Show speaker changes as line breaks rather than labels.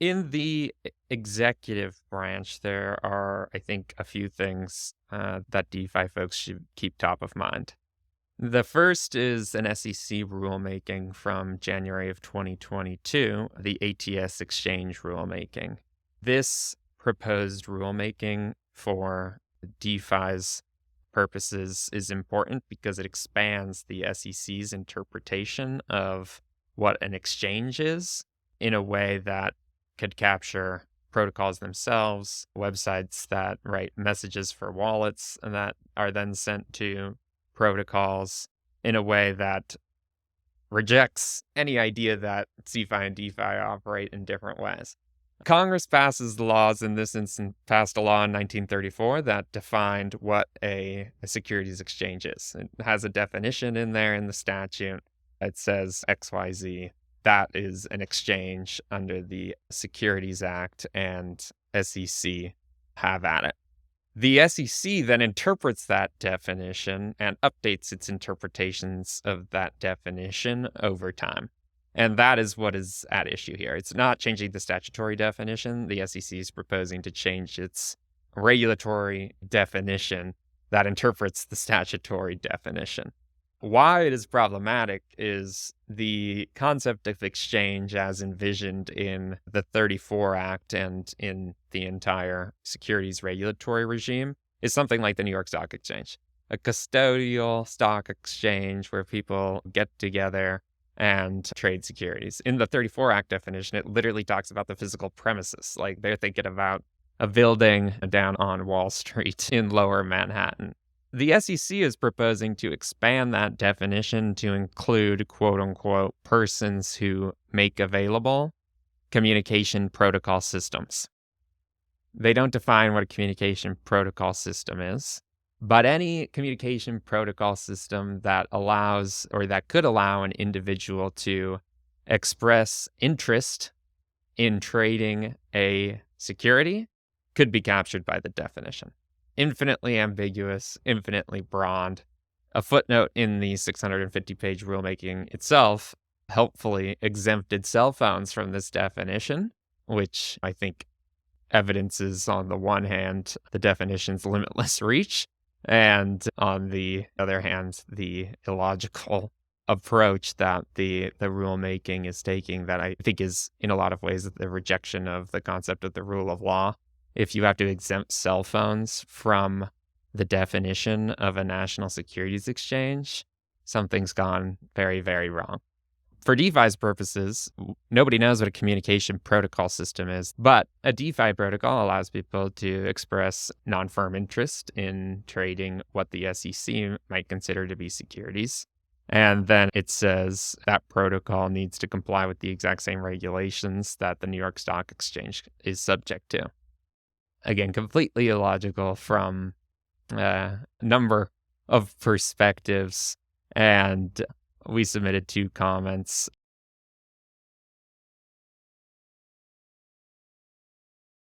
In the executive branch, there are, I think, a few things that DeFi folks should keep top of mind. The first is an SEC rulemaking from January of 2022, the ATS exchange rulemaking. This proposed rulemaking for DeFi's purposes is important because it expands the SEC's interpretation of what an exchange is in a way that could capture protocols themselves, websites that write messages for wallets and that are then sent to protocols in a way that rejects any idea that CeFi and DeFi operate in different ways. Congress passes the laws, in this instance, passed a law in 1934 that defined what a securities exchange is. It has a definition in there in the statute. It says XYZ. That is an exchange under the Securities Act, and SEC have at it. The SEC then interprets that definition and updates its interpretations of that definition over time. And that is what is at issue here. It's not changing the statutory definition. The SEC is proposing to change its regulatory definition that interprets the statutory definition. Why it is problematic is the concept of exchange as envisioned in the 34 Act and in the entire securities regulatory regime is something like the New York Stock Exchange, a custodial stock exchange where people get together and trade securities. In the 34 Act definition, it literally talks about the physical premises. Like they're thinking about a building down on Wall Street in lower Manhattan. The SEC is proposing to expand that definition to include, quote unquote, persons who make available communication protocol systems. They don't define what a communication protocol system is, but any communication protocol system that allows or that could allow an individual to express interest in trading a security could be captured by the definition. Infinitely ambiguous, infinitely broad. A footnote in the 650-page rulemaking itself helpfully exempted cell phones from this definition, which I think evidences, on the one hand, the definition's limitless reach, and on the other hand, the illogical approach that the rulemaking is taking that I think is, in a lot of ways, the rejection of the concept of the rule of law. If you have to exempt cell phones from the definition of a national securities exchange, something's gone very, very wrong. For DeFi's purposes, nobody knows what a communication protocol system is, but a DeFi protocol allows people to express non-firm interest in trading what the SEC might consider to be securities. And then it says that protocol needs to comply with the exact same regulations that the New York Stock Exchange is subject to. Again, completely illogical from a number of perspectives. And we submitted 2 comments